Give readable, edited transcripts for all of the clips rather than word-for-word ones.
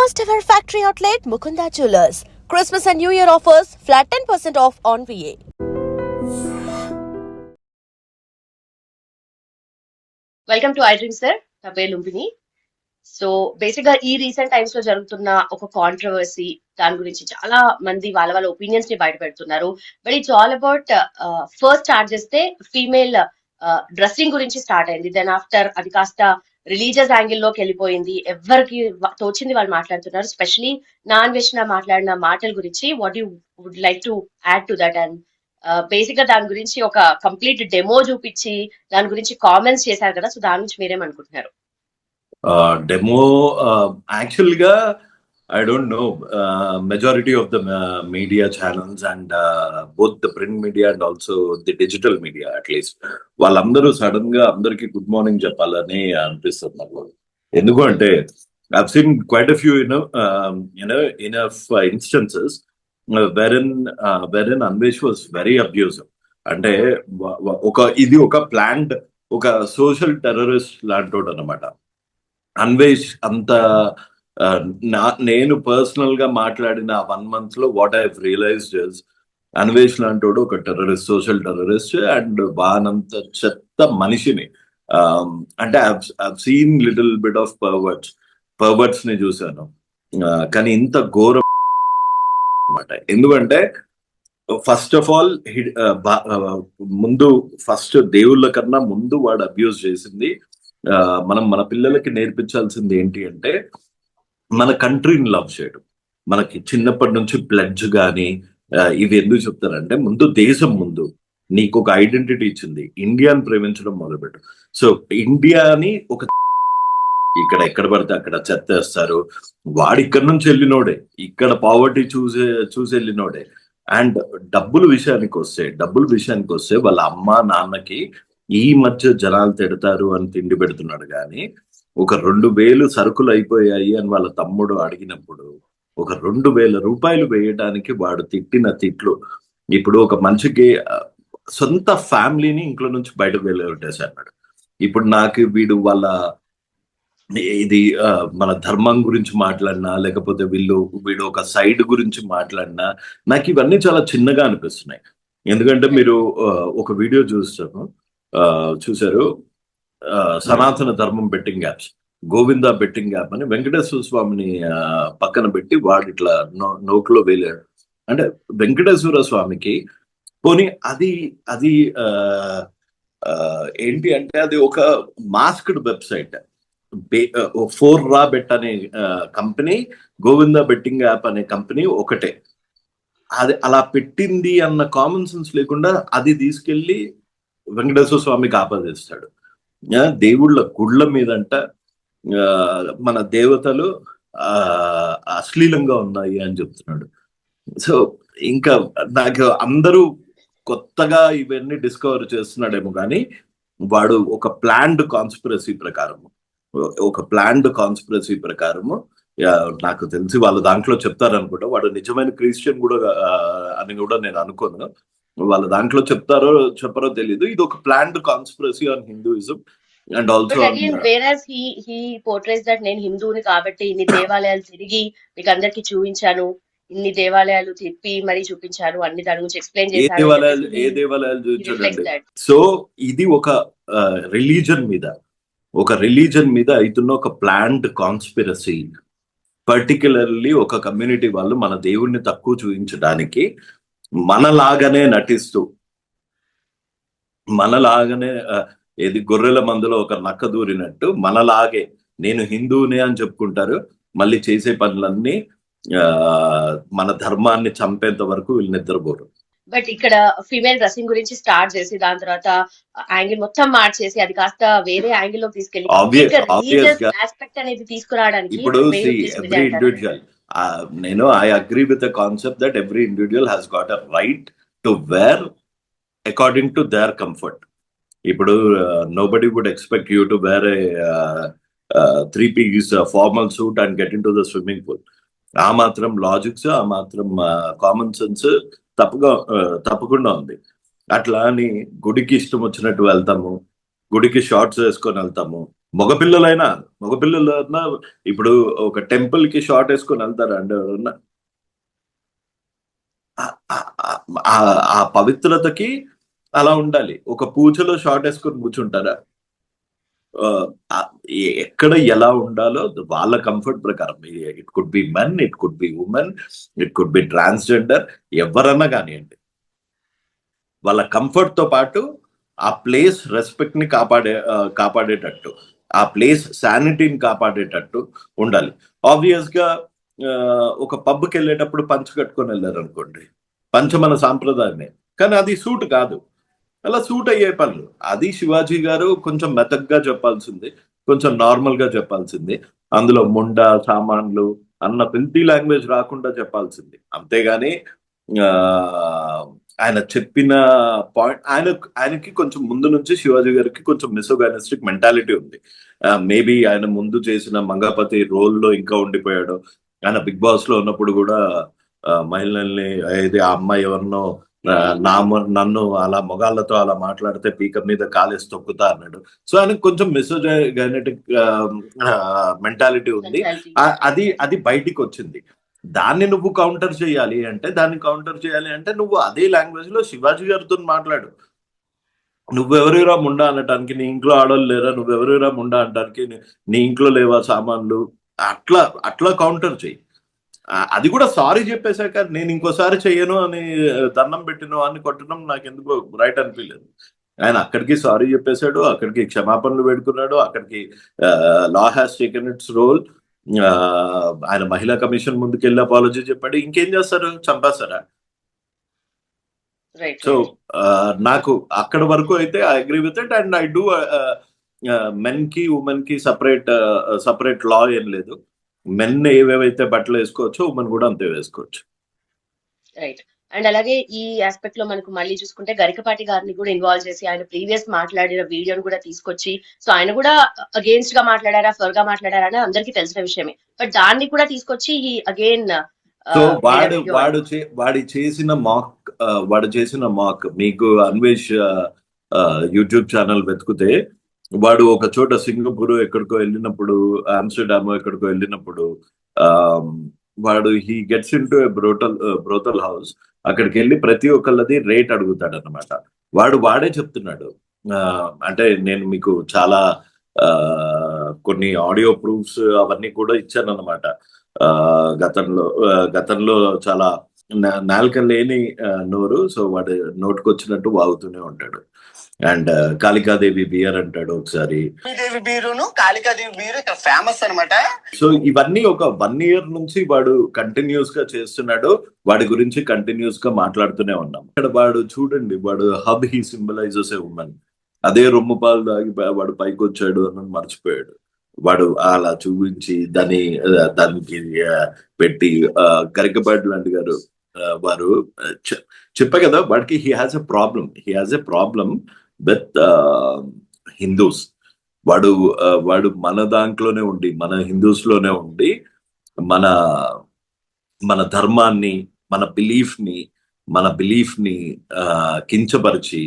First ever factory outlet Mukunda Jewelers. Christmas and New Year offers flat 10% off on VA. Welcome to I dream sir, నా పేరు Lumbini. So basic గా ఈ recent times లో జరుగుతున్న ఒక controversy, దాని గురించి చాలా మంది వాళ్ళ వాళ్ళ ఒపీనియన్స్ ని బయట పెడుతున్నారు. But it's all about first start చేస్తే ఫీమేల్ డ్రెస్సింగ్ గురించి స్టార్ట్ అయింది. దెన్ ఆఫ్టర్ అది కాస్త రిలీజియస్ యాంగిల్ లోకి వెళ్ళిపోయింది. ఎవరికి తోచింది వాళ్ళు మాట్లాడుతున్నారు. స్పెషలీ నాన్ వెజ్ మాట్లాడిన మాటల గురించి what you would like to add to that? And basic గా దాని గురించి ఒక కంప్లీట్ డెమో చూపించి దాని గురించి కామెంట్స్ చేశారు కదా, సో దాని గురించి మీరేమనుకుంటున్నారు? డెమో యాక్చువల్గా I don't know, majority of the media channels and both the print media and also the digital media at least వాళ్ళందరూ సడన్ గా అందరికి గుడ్ మార్నింగ్ చెప్పాలని అనిపిస్తుంది నాకు. ఎందుకంటే I've seen quite a few enough instances wherein Anvesh was very abusive. అంటే ఇది ఒక ప్లాన్డ్ ఒక సోషల్ టెర్రరిస్ట్ లాంటోడు అనమాట అన్వేష్. అంత నేను పర్సనల్ గా మాట్లాడిన 1 month లో what I realized is Anvesh లాంటోడు ఒక టెర్రరిస్ట్, సోషల్ టెర్రరిస్ట్ అండ్ బానంత చెత్త మనిషిని. అంటే I've seen little bit of perverts ని చూశాను, కానీ ఇంత ఘోరం అనమాట. ఎందుకంటే ఫస్ట్ ఆఫ్ ఆల్ ముందు ఫస్ట్ దేవుళ్ళ కన్నా ముందు వాడు అబ్యూజ్ చేసింది. మనం మన పిల్లలకి నేర్పించాల్సింది ఏంటి అంటే మన కంట్రీని లవ్ చేయడం. మనకి చిన్నప్పటి నుంచి ప్లెడ్జ్ కానీ ఇవి ఎందుకు చెప్తారంటే ముందు దేశం ముందు నీకు ఒక ఐడెంటిటీ ఇచ్చింది, ఇండియాని ప్రేమించడం మొదలుపెట్టు. సో ఇండియాని ఒక ఇక్కడ ఎక్కడ పడితే అక్కడ చెత్తేస్తారు. వాడు ఇక్కడ నుంచి వెళ్ళినోడే, ఇక్కడ పావర్టీ చూసి వెళ్ళినోడే. అండ్ డబ్బుల విషయానికి వస్తే వాళ్ళ అమ్మ నాన్నకి ఈ మధ్య జనాలు తిడతారు అని తిండి పెడుతున్నాడు. కానీ ఒక 2,000 సరుకులు అయిపోయాయి అని వాళ్ళ తమ్ముడు అడిగినప్పుడు ఒక 2,000 రూపాయలు వేయడానికి వాడు తిట్టిన తిట్లు ఇప్పుడు ఒక మనిషికి సొంత ఫ్యామిలీని ఇంట్లో నుంచి బయటకు వెళ్ళగొట్టేశాడు. ఇప్పుడు నాకు వీడు వాళ్ళ ఇది మన ధర్మం గురించి మాట్లాడినా లేకపోతే వీడు ఒక సైడ్ గురించి మాట్లాడినా నాకు ఇవన్నీ చాలా చిన్నగా అనిపిస్తున్నాయి. ఎందుకంటే మీరు ఒక వీడియో చూశారు, సనాతన ధర్మం betting apps, Govinda betting app అని వెంకటేశ్వర స్వామిని పక్కన పెట్టి వాడు ఇట్లా నోట్లో వేలాడు. అంటే వెంకటేశ్వర స్వామికి పోనీ అది ఏంటి అంటే అది ఒక మాస్క్డ్ వెబ్సైట్. 4Ra బెట్ అనే కంపెనీ, గోవిందా బెట్టింగ్ యాప్ అనే కంపెనీ ఒకటే. అది అలా పెట్టింది అన్న కామన్ సెన్స్ లేకుండా అది తీసుకెళ్లి వెంకటేశ్వర స్వామికి ఆపాదిస్తాడు. దేవుళ్ళ గుళ్ళ మీదంట మన దేవతలు అశ్లీలంగా ఉన్నాయి అని చెప్తున్నాడు. సో ఇంకా నాకు అందరూ కొత్తగా ఇవన్నీ డిస్కవర్ చేస్తున్నాడేమో కానీ వాడు ఒక ప్లాన్డ్ కాన్స్పిరసీ ప్రకారము నాకు తెలిసి వాళ్ళు దాంట్లో చెప్తారనుకుంటా. వాడు నిజమైన క్రిస్టియన్ కూడా అని కూడా నేను అనుకోను. వాళ్ళ దాంట్లో చెప్పారో తెలీదు. ఇది ఒక planned conspiracy on Hinduism and also he portrays that నేను హిందూని కాబట్టి ఇన్ని దేవాలయాలు తిరిగి మీకు అందరికి చూపించాను, ఇన్ని దేవాలయాలు తిప్పి మరి చూపించాను, అన్ని దాని గురించి ఎక్స్ప్లెయిన్ చేశాను. ఏ దేవాలయాలు చూపించాడు? సో ఇది ఒక రిలీజన్ మీద అవుతున్న ఒక ప్లాన్డ్ కాన్స్పిరసీ. పర్టికులర్లీ ఒక కమ్యూనిటీ వాళ్ళు మన దేవుణ్ణి తక్కువ చూపించడానికి మనలాగానే నటిస్తూ ఏది గొర్రెల మందులో ఒక నక్క దూరినట్టు మనలాగే నేను హిందూనే అని చెప్పుకుంటారు. మళ్ళీ చేసే పనులన్నీ మన ధర్మాన్ని చంపేంత వరకు వీళ్ళు నిద్రపోరు. బట్ ఇక్కడ ఫీమేల్ డ్రెస్సింగ్ గురించి స్టార్ట్ చేసి దాని తర్వాత యాంగిల్ మొత్తం మార్చేసి అది కాస్త వేరే యాంగిల్ లో తీసుకెళ్ళి ఆస్పెక్ట్ అనేది తీసుకురావడానికి ఇప్పుడు every individual I agree with the concept that every individual has got a right to wear according to their comfort. ఇప్పుడు nobody would expect you to wear a 3-piece formal suit and get into the swimming pool. ఆ మాత్రం logics, ఆ మాత్రం common sense తప్పకుండా ఉంది. అట్లా అని గుడికి ఇష్టం వచ్చినట్టు వెళ్తాము, గుడికి షార్ట్స్ వేసుకొని వెళ్తాము, మగపిల్లలైనా ఇప్పుడు ఒక టెంపుల్ కి షార్ట్ వేసుకొని వెళ్తారా అంటే ఎవరన్నా? ఆ పవిత్రతకి అలా ఉండాలి. ఒక పూజలో షార్ట్ వేసుకొని కూర్చుంటారా? ఎక్కడ ఎలా ఉండాలో వాళ్ళ కంఫర్ట్ ప్రకారం. It could be men, it could be women, it could be transgender, ఎవరన్నా కానివ్వండి. వాళ్ళ కంఫర్ట్ తో పాటు ఆ ప్లేస్ రెస్పెక్ట్ ని కాపాడేటట్టు, ఆ ప్లేస్ శానిటీని కాపాడేటట్టు ఉండాలి. ఆబ్వియస్ గా ఒక పబ్కి వెళ్ళేటప్పుడు పంచ కట్టుకొని వెళ్ళారు అనుకోండి, పంచ మన సాంప్రదాయమే, కానీ అది సూట్ కాదు. అలా సూట్ అయ్యే పనులు అది శివాజీ గారు కొంచెం మెతగ్గా చెప్పాల్సింది, కొంచెం నార్మల్ గా చెప్పాల్సింది. అందులో ముండ సామాన్లు అన్న ఫిల్తీ లాంగ్వేజ్ రాకుండా చెప్పాల్సింది. అంతేగాని ఆ ఆయన చెప్పిన పాయింట్ ఆయనకి కొంచెం ముందు నుంచి శివాజీ గారికి కొంచెం మిసోగైనిస్టిక్ మెంటాలిటీ ఉంది. మేబీ ఆయన ముందు చేసిన మంగపతి రోల్ లో ఇంకా ఉండిపోయాడు. ఆయన బిగ్ బాస్ లో ఉన్నప్పుడు కూడా మహిళల్ని ఏది ఆ అమ్మాయి ఎవరినో నన్ను అలా మొగాళ్ళతో అలా మాట్లాడితే పీక మీద కాలేసి తొక్కుతా అన్నాడు. సో ఆయనకు కొంచెం మిసోగైనటిక్ మెంటాలిటీ ఉంది. అది బయటికి వచ్చింది. దాన్ని నువ్వు కౌంటర్ చేయాలి అంటే నువ్వు అదే లాంగ్వేజ్ లో శివాజీ గారితో మాట్లాడు. నువ్వెవరిరా ముండా అనటానికి, నీ ఇంట్లో ఆడవాళ్ళు లేరా, నువ్వెవరిరా ముండా అనటానికి, నీ ఇంట్లో లేవా సామాన్లు, అట్లా కౌంటర్ చెయ్యి. అది కూడా సారీ చెప్పేశాక నేను ఇంకోసారి చెయ్యను అని దండం పెట్టిన అని కొట్టడం నాకు ఎందుకు రైట్ అనిపించలేదు. ఆయన అక్కడికి సారీ చెప్పేశాడు, అక్కడికి క్షమాపణలు పెడుకున్నాడు, అక్కడికి law has taken its role. ఆయన మహిళా కమిషన్ ముందుకెళ్ళి అపాలజీ చెప్పాడు. ఇంకేం చేస్తారు? చంపేస్తారా? సో నాకు అక్కడ వరకు అయితే I agree with it. And I do men కి ఉమెన్ కి సపరేట్ లా ఏం లేదు. మెన్ ఏవేవైతే బట్టలు వేసుకోవచ్చో ఉమెన్ కూడా అంతే వేసుకోవచ్చు. రైట్. అండ్ అలాగే ఈ ఆస్పెక్ట్ లో మనకు మళ్ళీ చూసుకుంటే గరికపాటి గారిని కూడా ఇన్వాల్వ్ చేసి ఆయన ప్రీవియస్ మాట్లాడిన వీడియోని కూడా తీసుకొచ్చి, సో ఆయన కూడా అగేన్స్ట్ గా మాట్లాడారా ఫర్ గా మాట్లాడారా అని అందరికీ తెలిసిన విషయమే. బట్ దాన్ని కూడా తీసుకొచ్చి అగైన్ సో వాడు చేసిన మాక్ మీకు అన్వేష్ యూట్యూబ్ ఛానల్ వెతుకుతే వాడు ఒక చోట సింగపూర్ ఎక్కడికో వెళ్ళినప్పుడు, ఆమ్స్టర్డామ్ ఎక్కడికో వెళ్ళినప్పుడు వాడు he gets in to brothel house. అక్కడికి వెళ్ళి ప్రతి ఒక్కళ్ళది రేట్ అడుగుతాడు అనమాట. వాడే చెప్తున్నాడు. అంటే నేను మీకు చాలా కొన్ని ఆడియో ప్రూఫ్స్ అవన్నీ కూడా ఇచ్చాను అనమాట. గతంలో చాలా నాలుక లేని నోరు, సో వాడు నోటుకొచ్చినట్టు వాగుతూనే ఉంటాడు. అండ్ కాళికాదేవి బియర్ అంటాడు ఒకసారి. కాళికాదేవి బియర్ ఇక్కడ ఫేమస్ అనమాట. సో ఇవన్నీ ఒక 1 year నుంచి వాడు కంటిన్యూస్ గా చేస్తున్నాడు. వాడి గురించి కంటిన్యూస్ గా మాట్లాడుతూనే ఉన్నాం. ఇక్కడ వాడు చూడండి, వాడు hub he symbolises A women. అదే రొమ్ము పాలు తాగి వాడు పైకి వచ్చాడు అని మర్చిపోయాడు. వాడు అలా చూపించి దానికి పెట్టి గరికపాటి లాంటి గారు వారు చెప్పా కదా, వాడికి he has a problem with Hindus. వాడు మన దాంట్లోనే ఉండి, మన హిందూస్ లోనే ఉండి మన ధర్మాన్ని, మన బిలీఫ్ ని కించపరిచి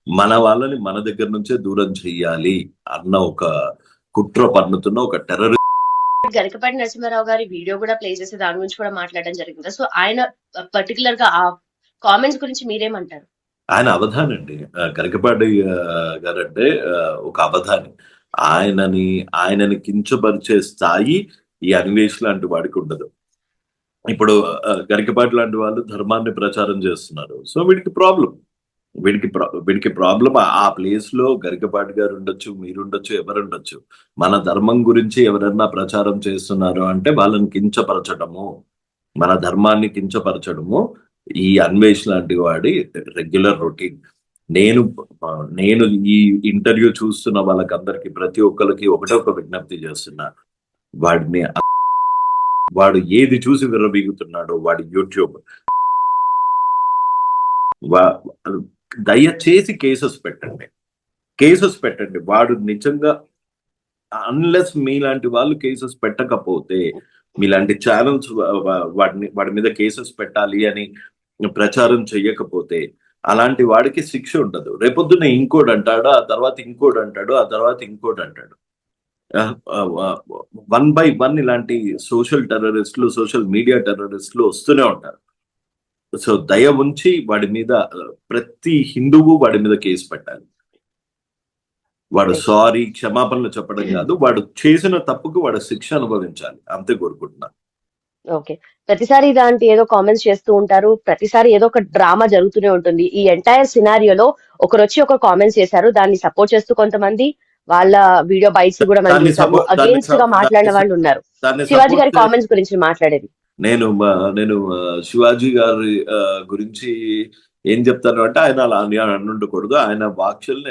మన వాళ్ళని మన దగ్గర నుంచే దూరం చెయ్యాలి అన్న ఒక కుట్ర పన్నుతున్న ఒక టెర్రరిస్ట్. గరికపాటి నరసింహారావు గారి వీడియో కూడా ప్లే చేసి దాని గురించి కూడా మాట్లాడడం జరిగింది. సో ఆయన పర్టికులర్ గా ఆ కామెంట్స్ గురించి మీరేమంటారు? ఆయన అవధానండి. గరికపాటి గారు అంటే ఒక అవధాని. ఆయనని కించపరిచే స్థాయి ఈ అన్వేష్ లాంటి వాడికి ఉండదు. ఇప్పుడు గరికపాటి లాంటి వాళ్ళు ధర్మాన్ని ప్రచారం చేస్తున్నారు. సో వీడికి ప్రాబ్లం ఆ ప్లేస్ లో గరికపాటి గారు ఉండొచ్చు, మీరుండొచ్చు, ఎవరుండొచ్చు. మన ధర్మం గురించి ఎవరన్నా ప్రచారం చేస్తున్నారు అంటే వాళ్ళని కించపరచడము, మన ధర్మాన్ని కించపరచడము ఈ అన్వేష్ లాంటి వాడి రెగ్యులర్ రొటీన్. నేను ఈ ఇంటర్వ్యూ చూస్తున్న వాళ్ళకందరికి, ప్రతి ఒక్కరికి ఒకటే ఒక విజ్ఞప్తి చేస్తున్నా. వాడు ఏది చూసి విర్రబీగుతున్నాడో వాడి యూట్యూబ్, దయచేసి కేసెస్ పెట్టండి. వాడు నిజంగా అన్లెస్ మీలాంటి వాళ్ళు కేసెస్ పెట్టకపోతే, మీలాంటి ఛానల్స్ వాడి మీద కేసెస్ పెట్టాలి అని ప్రచారం చెయ్యకపోతే అలాంటి వాడికి శిక్ష ఉండదు. రేపొద్దున ఇంకోటి అంటాడు, ఆ తర్వాత ఇంకోటి అంటాడు, ఆ తర్వాత ఇంకోటి అంటాడు. వన్ బై వన్ ఇలాంటి సోషల్ టెర్రరిస్టులు, సోషల్ మీడియా టెర్రరిస్టులు వస్తూనే ఉంటారు. సో దయ ఉంచి వాడి మీద ప్రతి హిందువు వాడి మీద కేసు పెట్టాలి. వాడు సారీ క్షమాపణలు చెప్పడం కాదు, వాడు చేసిన తప్పుకు వాడు శిక్ష అనుభవించాలి, అంతే కోరుకుంటున్నాను. ఓకే. ప్రతిసారి ఇలాంటి ఏదో కామెంట్స్ చేస్తూ ఉంటారు, ప్రతిసారి ఏదో ఒక డ్రామా జరుగుతూనే ఉంటుంది. ఈ ఎంటైర్ సినారియోలో ఒకరు వచ్చి ఒక కామెంట్స్ చేశారు, దాన్ని సపోర్ట్ చేస్తూ కొంతమంది వాళ్ళ వీడియో బైట్స్ కూడా మనం చూసాము, అగేన్స్ట్ గా మాట్లాడిన వాళ్ళు ఉన్నారు. శివాజీ గారి కామెంట్స్ గురించి మాట్లాడేది నేను శివాజీ గారి గురించి ఏం చెప్తాను అంటే, ఆయన అలా అని ఉండకూడదు. ఆయన వాక్యులు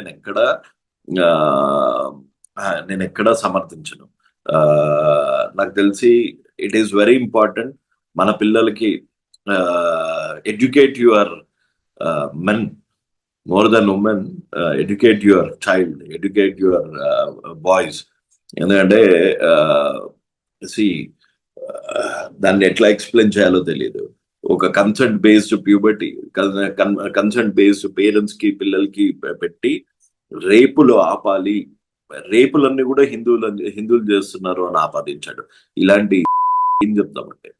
నేను ఎక్కడా సమర్థించను. నాకు తెలిసి ఇట్ ఈస్ వెరీ ఇంపార్టెంట్ మన పిల్లలకి educate your men more than women, educate your child, educate your boys. ఎందుకంటే దాన్ని ఎట్లా ఎక్స్ప్లెయిన్ చేయాలో తెలియదు. ఒక consent based puberty, consent based parents కి పిల్లలకి పెట్టి రేపులు ఆపాలి, రేపులన్నీ కూడా హిందువులు చేస్తున్నారు అని ఆపాదించాడు. ఇలాంటి ఏం చెప్తామంటే,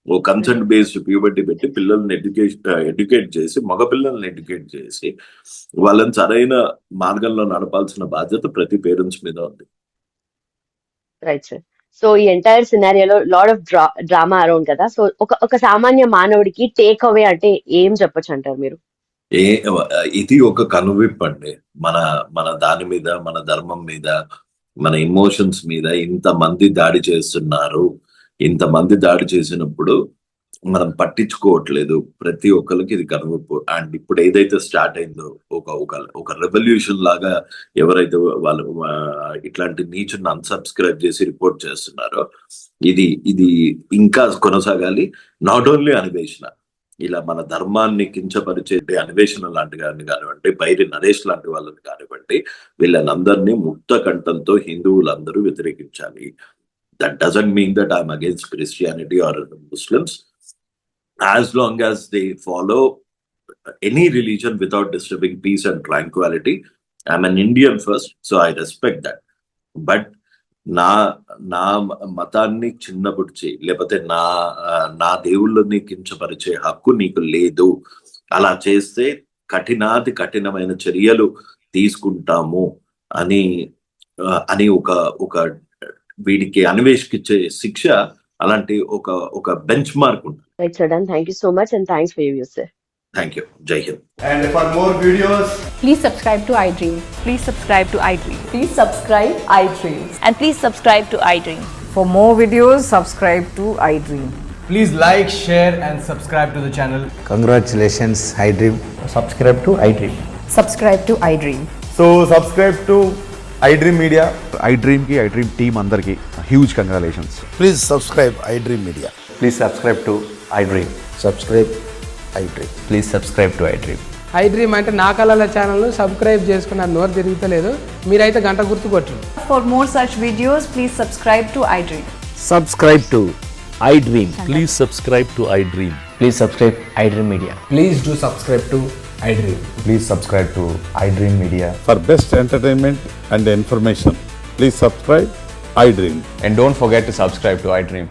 ఓ కన్సెంట్ బేస్డ్ ప్యూబర్టీ పెట్టి పిల్లల్ని ఎడ్యుకేట్ చేసి, మగ పిల్లల్ని ఎడ్యుకేట్ చేసి వాళ్ళని సరైన మార్గంలో నడపాల్సిన బాధ్యత ప్రతి పేరెంట్స్ మీద ఉంది. Right sir. సో ఈ ఎంటైర్ సినారియోలో లాట్ ఆఫ్ డ్రామా అరౌండ్ కదా, సో ఒక సామాన్య మానవుడికి టేక్ అవే అంటే ఏం చెప్పొచ్చు అంటారు మీరు? ఇది ఒక కనువిప్పు అండి. మన దాని మీద, మన ధర్మం మీద, మన ఎమోషన్స్ మీద ఇంతమంది దాడి చేస్తున్నారు. ఇంతమంది దాడి చేసినప్పుడు మనం పట్టించుకోవట్లేదు. ప్రతి ఒక్కరికి ఇది కనువిప్పు. అండ్ ఇప్పుడు ఏదైతే స్టార్ట్ అయిందో ఒక రెవల్యూషన్ లాగా ఎవరైతే వాళ్ళు ఇట్లాంటి నీచుని అన్సబ్స్క్రైబ్ చేసి రిపోర్ట్ చేస్తున్నారో, ఇది ఇంకా కొనసాగాలి. నాట్ ఓన్లీ అన్వేషణ, ఇలా మన ధర్మాన్ని కించపరిచే అన్వేషణ లాంటి కానివ్వండి, పైరి నరేష్ లాంటి వాళ్ళని కానివ్వండి, వీళ్ళనందరినీ ముక్త కంఠంతో హిందువులందరూ వ్యతిరేకించాలి. That doesn't mean that I'm against Christianity or Muslims. As long as they follow any religion without disturbing peace and tranquility, I'm an Indian first, so I respect that. But నా మతాన్ని చిన్నపుడిచి, లేకపోతే నా దేవుళ్ళని కించపరిచే హక్కు నీకు లేదు. అలా చేస్తే కఠినమైన చర్యలు తీసుకుంటాము అని ఒక వీడికి అన్వేషించే శిక్ష, అలాంటి ఒక బెంచ్ మార్క్ ఉంటుంది. Right sir, done. Thank you so much and thanks for you sir. Thank you. Jai Hind. And for more videos, please subscribe to iDream. Please subscribe to iDream. Please subscribe iDream. And please subscribe to iDream. For more videos, subscribe to iDream. please like, share and subscribe to the channel. Congratulations, iDream. Subscribe to iDream. Subscribe to iDream. So subscribe to iDream Media. iDream ki iDream team andarki huge congratulations. Please subscribe iDream Media. Please subscribe to iDream. Subscribe iDream. Please subscribe to iDream. iDream అంటే నా కళల ఛానల్ను subscribe చేసుకున్న నోరు తిరుగుతలేదు, మీరైతే గంట గుర్తు కొట్టండి. For more such videos, please subscribe to iDream. Subscribe to iDream. Please subscribe to iDream. Please subscribe iDream Media. Please do subscribe to iDream. Please subscribe to iDream Media. For best entertainment and information, please subscribe iDream. And don't forget to subscribe to iDream.